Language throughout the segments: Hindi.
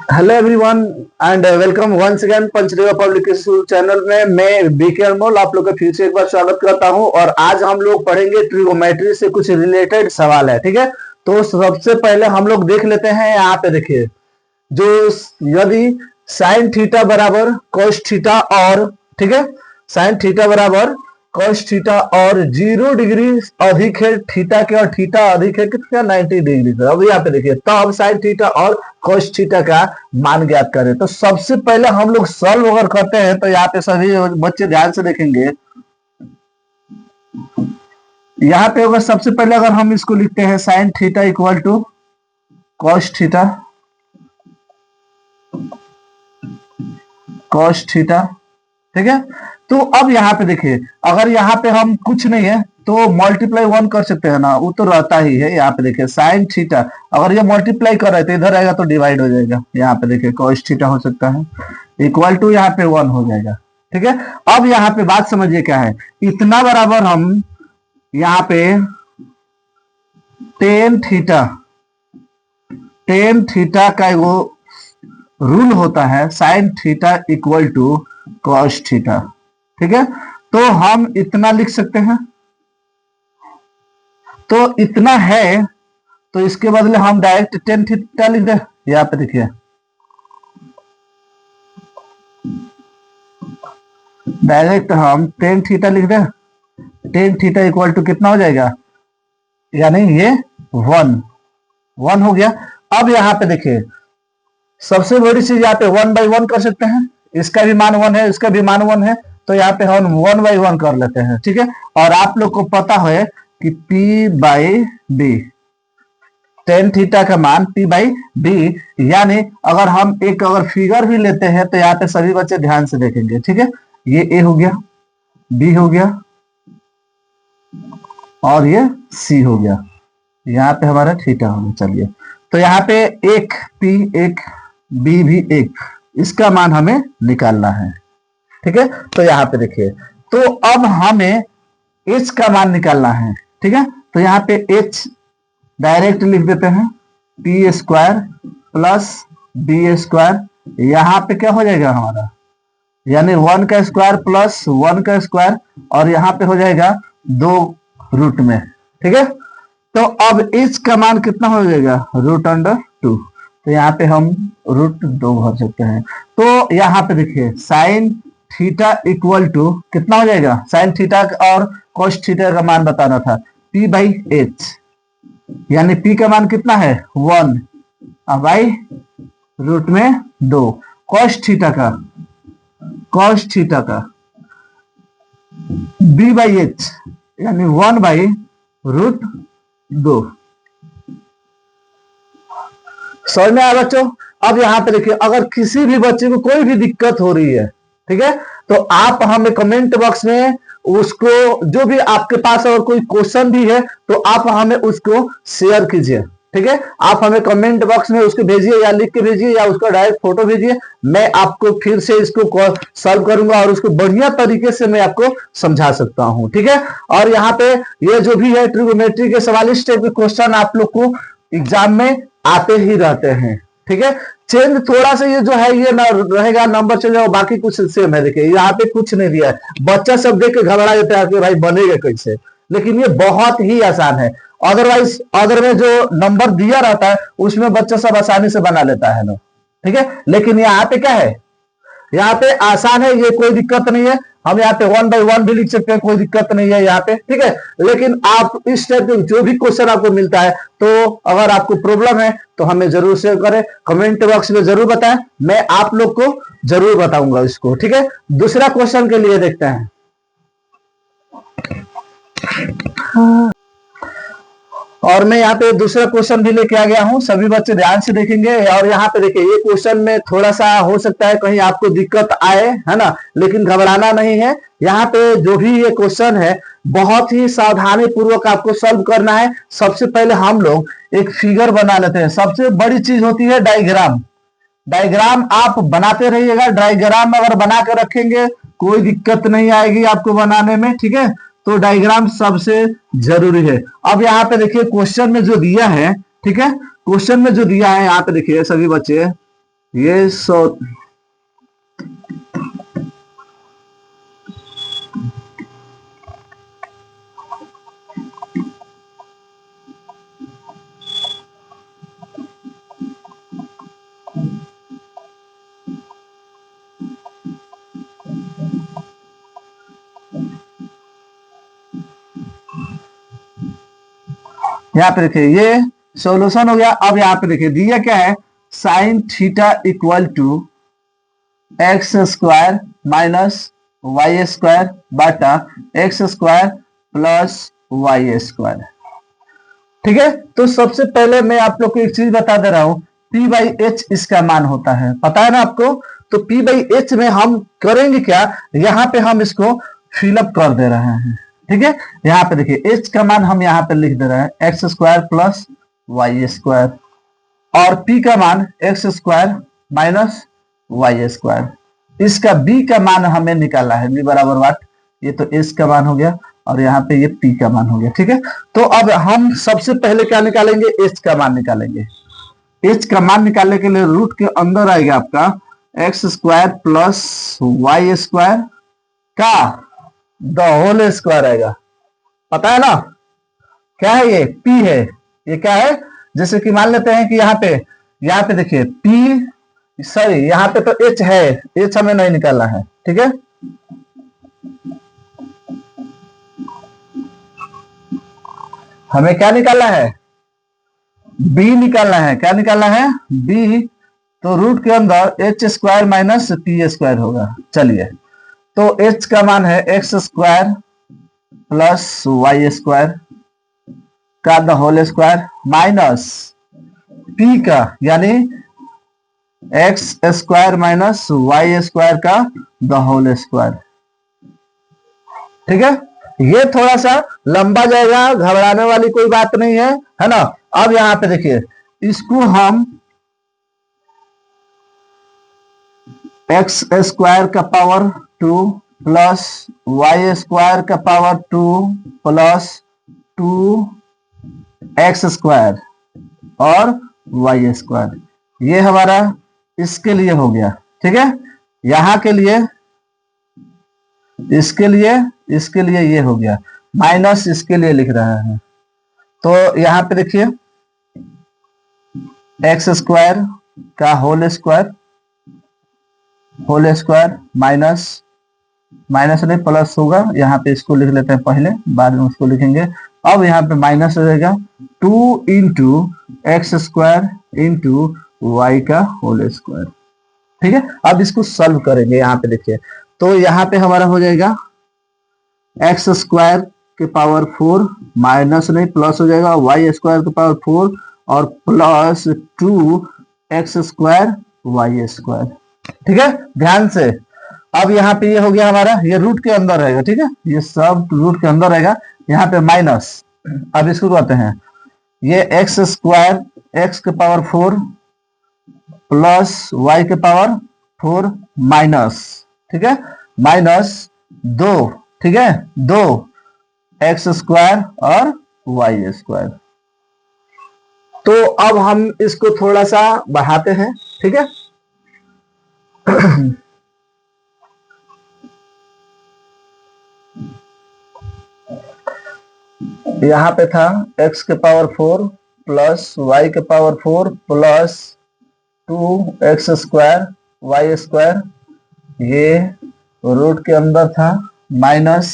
Hello everyone and welcome once again Panchdeva public school channel में। मैं बीके अनमोल आप लोग का फिर से एक बार स्वागत करता हूं और आज हम लोग पढ़ेंगे ट्रिगोमेट्री से कुछ रिलेटेड सवाल है। ठीक है, तो सबसे पहले हम लोग देख लेते हैं। यहाँ पे देखिए, जो यदि साइन थीटा बराबर कोस थीटा और ठीक है, साइन थीटा बराबर cos थीटा और 0 डिग्री अधिक है थीटा के और थीटा अधिक है कितना 90 डिग्री का। अब यहाँ पे देखिए, तो अब साइन थीटा और cos थीटा का मान ज्ञात करें। तो सबसे पहले हम लोग सॉल्व अगर करते हैं तो यहाँ पे सभी बच्चे ध्यान से देखेंगे। यहाँ पे अगर सबसे पहले अगर हम इसको लिखते हैं sine theta equal to cos theta, ठीक है। तो अब यहाँ पे देखिए, अगर यहाँ पे हम कुछ नहीं है तो मल्टीप्लाई 1 कर सकते हैं ना, वो तो रहता ही है। यहाँ पे देखिए साइन थीटा, अगर ये मल्टीप्लाई कर रहे थे इधर आएगा तो डिवाइड हो जाएगा। यहाँ पे देखिए cos थीटा हो सकता है इक्वल टू यहाँ पे 1 हो जाएगा। ठीक है, अब यहाँ पे बात समझिए क्या है, इतना बराबर हम यहाँ पे टेन थीटा का वो रूल होता है sine theta equal to cos theta. ठीक है, तो हम इतना लिख सकते हैं। तो इतना है तो इसके बदले हम डायरेक्ट टेन थीटा लिख दें। यहाँ पे देखिए, डायरेक्ट हम टेन थीटा लिख दें। टेन थीटा इक्वल टू कितना हो जाएगा, यानी ये 1 हो गया। अब यहाँ पे देखिए, सबसे बड़ी चीज यहाँ पे 1/1 कर सकते हैं। इसका भी मान 1 है, इसका भी मान 1 है, तो यहाँ पे हम 1/1 कर लेते हैं। ठीक है, और आप लोग को पता है कि P/B, टेन थीटा का मान P/B, यानी अगर हम एक अगर फिगर भी लेते हैं तो यहाँ पे सभी बच्चे ध्यान से देखेंगे। ठीक है, ये A हो गया, B हो गया और ये C हो गया। यहाँ पे हमारा थीटा हो गया। चलिए, तो यहाँ पे एक P एक B भी एक, इसका मान हमें निकालना है। ठीक है, तो यहाँ पे देखिए, तो अब हमें h का मान निकालना है। ठीक है, तो यहाँ पे h डायरेक्ट लिख देते हैं, p square plus b square. यहाँ पे क्या हो जाएगा हमारा, यानी 1 का स्क्वायर प्लस 1 का स्क्वायर, और यहाँ पे हो जाएगा 2 रूट में। ठीक है, तो अब h का मान कितना हो जाएगा, √2। तो यहाँ पे हम √2 भर सकते हैं। तो यहाँ पे देखिए साइन थीटा इक्वल टू कितना हो जाएगा, साइन थीटा और cos थीटा का मान बताना था, P/H, यानी P का मान कितना है 1 बाई √2। cos थीटा का B/H, यानी 1/√2। समझ में आया बच्चों। अब यहाँ पे देखिए, अगर किसी भी बच्चे को कोई भी दिक्कत हो रही है, ठीक है, तो आप हमें कमेंट बॉक्स में उसको, जो भी आपके पास अगर कोई क्वेश्चन भी है तो आप हमें उसको शेयर कीजिए। ठीक है, आप हमें कमेंट बॉक्स में उसको भेजिए, या लिख के भेजिए, या उसका डायरेक्ट फोटो भेजिए। मैं आपको फिर से इसको सॉल्व करूंगा और उसको बढ़िया तरीके से मैं आपको समझा सकता हूं। ठीक है, और यहाँ पे ये जो भी है ट्रिगोमेट्री के सवाल, इस टाइप के क्वेश्चन आप लोग को एग्जाम में आते ही रहते हैं। ठीक है, चेंज थोड़ा सा ये जो है ये रहेगा, नंबर चेंज होगा, बाकी कुछ सेम है। देखिए यहाँ पे कुछ नहीं दिया है, बच्चा सब देख के घबरा जाता है कि भाई बनेगा कैसे, लेकिन ये बहुत ही आसान है। अदरवाइज अदर में जो नंबर दिया रहता है उसमें बच्चा सब आसानी से बना लेता है ना। ठीक है, लेकिन यहाँ पे क्या है, यहाँ पे आसान है, ये कोई दिक्कत नहीं है। हम यहाँ पे 1/1 भी लिख सकते हैं, कोई दिक्कत नहीं है यहाँ पे। ठीक है, लेकिन आप इस टाइप के जो भी क्वेश्चन आपको मिलता है, तो अगर आपको प्रॉब्लम है तो हमें जरूर शेयर करें, कमेंट बॉक्स में जरूर बताएं, मैं आप लोग को जरूर बताऊंगा इसको। ठीक है, दूसरा क्वेश्चन के लिए देखते हैं। और मैं यहाँ पे दूसरा क्वेश्चन भी लेके आ गया हूँ, सभी बच्चे ध्यान से देखेंगे। और यहाँ पे देखिए, ये क्वेश्चन में थोड़ा सा हो सकता है कहीं आपको दिक्कत आए, है ना, लेकिन घबराना नहीं है। यहाँ पे जो भी ये क्वेश्चन है बहुत ही सावधानी पूर्वक आपको सॉल्व करना है। सबसे पहले हम लोग एक फिगर बना लेते हैं। सबसे बड़ी चीज होती है डायग्राम। डायग्राम आप बनाते रहिएगा, डायग्राम अगर बना कर रखेंगे कोई दिक्कत नहीं आएगी आपको बनाने में। ठीक है, तो डायग्राम सबसे जरूरी है। अब यहाँ पे देखिए क्वेश्चन में जो दिया है ठीक है, क्वेश्चन में जो दिया है यहाँ पे देखिए सभी बच्चे, ये यहाँ पे देखिए ये सॉल्यूशन हो गया। अब यहाँ पे देखिए दिया क्या है, sine theta equal to X square minus Y square बटा X square plus Y square. ठीक है, तो सबसे पहले मैं आप लोग को एक चीज बता दे रहा हूं, P बाई एच इसका मान होता है, पता है ना आपको। तो P बाई एच में हम करेंगे क्या, यहाँ पे हम इसको फिलअप कर दे रहे हैं। ठीक है, यहाँ पे देखिए h का मान हम यहाँ पे लिख दे रहे हैं x square plus Y square, और P का मान x square minus Y square. इसका B का मान हमें निकाला है, B बराबर वाट, ये तो S का मान हो गया और यहाँ पे ये P का मान हो गया। ठीक है, तो अब हम सबसे पहले क्या निकालेंगे, H का मान निकालेंगे। H का मान निकालने के लिए रूट के अंदर आएगा आपका x square plus Y square का द होल स्क्वायर आएगा, पता है ना क्या है, ये P है। ये क्या है, जैसे कि मान लेते हैं कि यहाँ पे देखिए P, सॉरी यहाँ पे तो H है, H हमें नहीं निकालना है। ठीक है, हमें क्या निकालना है, B निकालना है। क्या निकालना है, B। तो रूट के अंदर H square minus P square होगा। चलिए, तो H का मान है X square plus Y square का the whole square minus P का यानी X square minus Y square का द होल स्क्वायर। ठीक है, ये थोड़ा सा लंबा जाएगा, घबराने वाली कोई बात नहीं है ना। अब यहाँ पे देखिए, इसको हम एक्स स्क्वायर का पावर 2 प्लस वाई स्क्वायर का पावर 2 प्लस 2 एक्स स्क्वायर और वाई स्क्वायर, ये हमारा इसके लिए हो गया। ठीक है, यहां के लिए, इसके लिए ये हो गया, माइनस इसके लिए लिख रहे हैं। तो यहां पे देखिए एक्स स्क्वायर का होल स्क्वायर माइनस नहीं प्लस होगा, यहाँ पे इसको लिख लेते हैं पहले, बाद में उसको लिखेंगे। अब यहाँ पे माइनस हो जाएगा 2 into x square into y का होल स्क्वायर। ठीक है, अब इसको सॉल्व करेंगे। यहाँ पे देखिए, तो यहाँ पे हमारा हो जाएगा एक्स स्क्वायर के पावर 4 माइनस नहीं प्लस हो जाएगा, वाई स्क्वायर के पावर 4 और plus 2 x square y square. ठीक है, ध्यान से। अब यहाँ पे ये हो गया हमारा, ये रूट के अंदर रहेगा। ठीक है, ये सब रूट के अंदर रहेगा, यहाँ पे माइनस। अब इसको कहते हैं ये एक्स स्क्वायर एक्स के पावर 4 प्लस वाई के पावर 4 माइनस, ठीक है, माइनस 2, ठीक है, 2 एक्स स्क्वायर और वाई स्क्वायर। तो अब हम इसको थोड़ा सा बढ़ाते हैं। ठीक है, यहाँ पे था x के पावर 4 प्लस वाई के power 4 plus 2 x square y square, ये रूट के अंदर था माइनस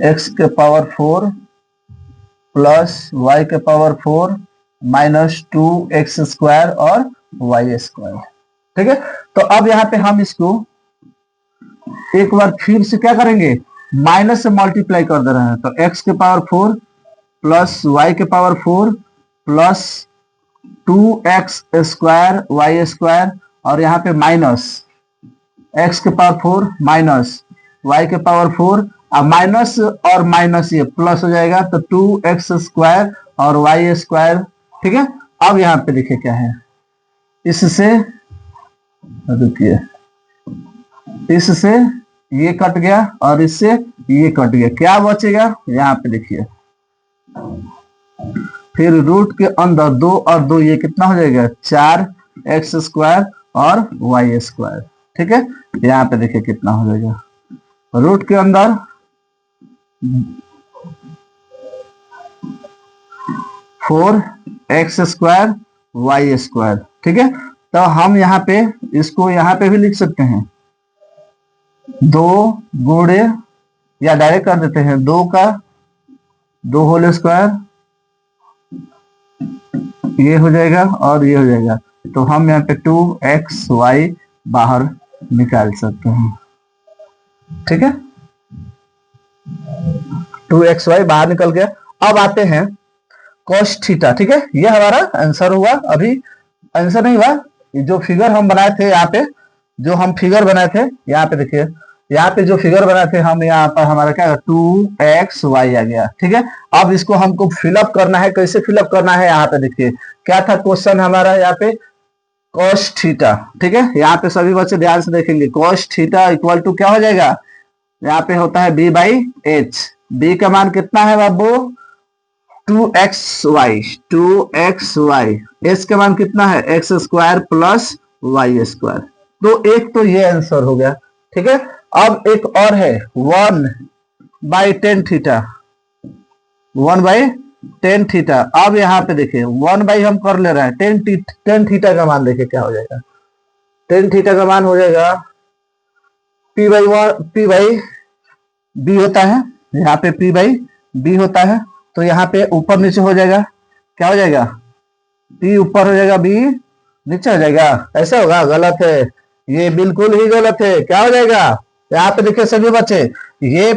x के पावर 4 प्लस वाई के पावर 4 माइनस 2 एक्स स्क्वायर और वाई स्क्वायर। ठीक है, तो अब यहाँ पे हम इसको एक बार फिर से क्या करेंगे, माइनस से मल्टीप्लाई कर दे रहे हैं। तो x के पावर 4 प्लस वाई के power 4 plus 2x square y square, और यहाँ पे माइनस x के पावर 4 माइनस वाई के पावर 4, अब माइनस और माइनस ये प्लस हो जाएगा, तो 2x स्क्वायर और वाई स्क्वायर। ठीक है, अब यहाँ पे देखिए क्या है, इससे रुकिए, इससे ये कट गया और इससे ये कट गया, क्या बचेगा, यहाँ पे देखिए फिर रूट के अंदर 2 और 2 ये कितना हो जाएगा 4x² और y²। ठीक है, यहाँ पे देखिए कितना हो जाएगा, रूट के अंदर 4x² y²। ठीक है, तो हम यहाँ पे इसको यहाँ पे भी लिख सकते हैं 2 गुणे, या डायरेक्ट कर देते हैं 2 का 2 होल स्क्वायर, ये हो जाएगा और ये हो जाएगा। तो हम यहाँ पे 2xy बाहर निकाल सकते हैं। ठीक है, 2xy बाहर निकल गया। अब आते हैं cos थीटा। ठीक है, ये हमारा आंसर हुआ। अभी आंसर नहीं हुआ, जो फिगर हम बनाए थे यहाँ पे, जो हम फिगर बनाए थे यहाँ पे देखिए, यहाँ पे जो फिगर बनाए थे हम, यहाँ पर हमारा क्या 2xy आ गया। ठीक है, अब इसको हमको फिलअप करना है। कैसे फिलअप करना है, यहाँ पे देखिए क्या था क्वेश्चन हमारा, यहाँ पे cos थीटा। ठीक है, यहाँ पे सभी बच्चे ध्यान से देखेंगे, cos थीटा इक्वल टू क्या हो जाएगा, यहाँ पे होता है b/h। b का मान कितना है बाबू 2xy, 2xy। h का मान कितना है x² प्लस y²। तो एक तो ये आंसर हो गया। ठीक है, अब एक और है 1/tan थीटा, 1/tan थीटा। अब यहाँ पे देखिए 1 हम कर ले रहे हैं, tan थीटा का मान देखिए क्या हो जाएगा, tan थीटा का मान हो जाएगा p/b होता है, यहाँ पे p/b होता है। तो यहाँ पे ऊपर नीचे हो जाएगा, क्या हो जाएगा, p ऊपर हो जाएगा, b नीचे हो जाएगा। ऐसा होगा, गलत है, ये बिल्कुल ही गलत है। क्या हो जाएगा, यहाँ पे देखिए सभी बच्चे, ये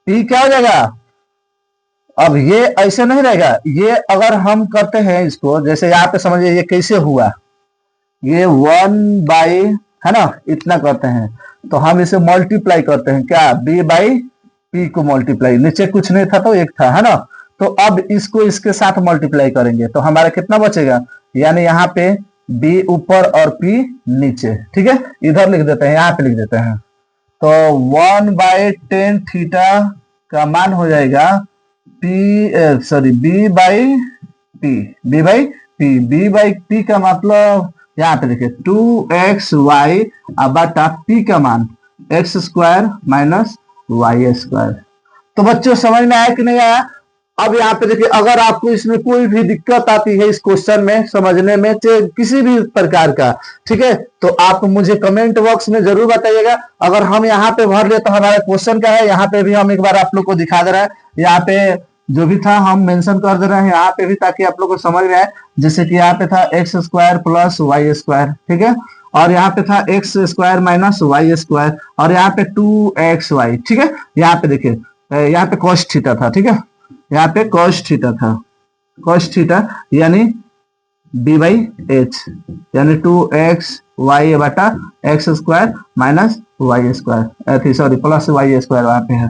p क्या हो जाएगा, अब ये ऐसे नहीं रहेगा। ये अगर हम करते हैं इसको, जैसे यहाँ पे समझिए ये कैसे हुआ, ये 1 है ना, इतना करते हैं, तो हम इसे मल्टीप्लाई करते हैं, क्या b/p को मल्टीप्लाई, नीचे कुछ नहीं था तो एक था, है ना। तो अब इसको इसके साथ मल्टीप्लाई करेंगे तो हमारा कितना बचेगा, यानी यहाँ पे b ऊपर और p नीचे। ठीक है, इधर लिख देते हैं, यहाँ पे लिख देते हैं। तो 1/tan थीटा का मान हो जाएगा b/p का मतलब यहाँ पे देखिए 2xy बटा p का मान x² माइनस y²। तो बच्चों समझ में आया कि नहीं आया। अब यहाँ पे देखिए, अगर आपको इसमें कोई भी दिक्कत आती है इस क्वेश्चन में समझने में, किसी भी प्रकार का, ठीक है, तो आप मुझे कमेंट बॉक्स में जरूर बताइएगा। अगर हम यहाँ पे भर ले तो हमारा क्वेश्चन क्या है, यहाँ पे भी हम एक बार आप लोग को दिखा दे रहे हैं, यहाँ पे जो भी था हम मेंशन कर दे रहे हैं यहाँ पे भी, ताकि आप लोग को समझ में आए। जैसे कि यहाँ पे था x² प्लस y², ठीक है, और यहाँ पे था x² माइनस y², और यहाँ पे 2xy। ठीक है, यहाँ पे देखिए, यहाँ पे cos थीटा था। ठीक है, यहाँ पे cos थीटा था, cos थीटा यानी b/h, यानी 2xy बटा x² minus y², sorry plus y² वहां पे है।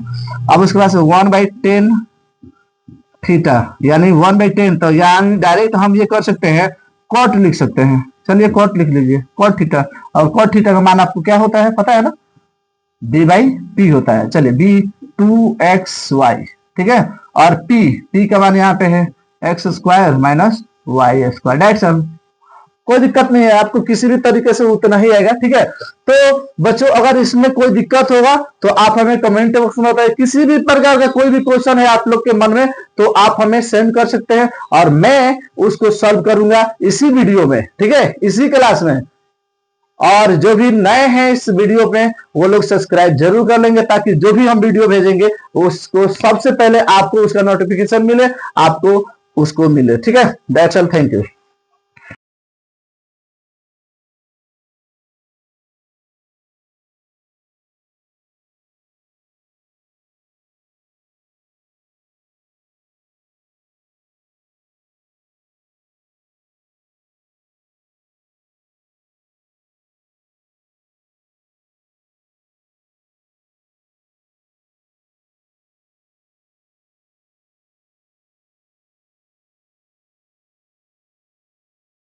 अब उसके बाद 1/tan थीटा यानी 1/10, तो यानी डायरेक्ट हम ये कर सकते हैं, कॉट लिख सकते हैं। चलिए कॉट लिख लीजिए, कॉट थीटा। और कॉट थीटा का मान आपको क्या होता है पता है ना, b/p होता है। चलिए b 2xy, ठीक है, और p का मान यहाँ पे है x² माइनस y²। डायरेक्ट कोई दिक्कत नहीं है, आपको किसी भी तरीके से उतना ही आएगा। ठीक है, तो बच्चों अगर इसमें कोई दिक्कत होगा तो आप हमें कमेंट बॉक्स में बताइए। किसी भी प्रकार का कोई भी क्वेश्चन है आप लोग के मन में तो आप हमें सेंड कर सकते हैं और मैं उसको सॉल्व करूंगा इसी वीडियो में, ठीक है, इसी क्लास में। और जो भी नए हैं इस वीडियो में वो लोग सब्सक्राइब जरूर कर लेंगे, ताकि जो भी हम वीडियो भेजेंगे उसको सबसे पहले आपको उसका नोटिफिकेशन मिले, आपको उसको मिले। ठीक है, दैट्स ऑल, थैंक यू।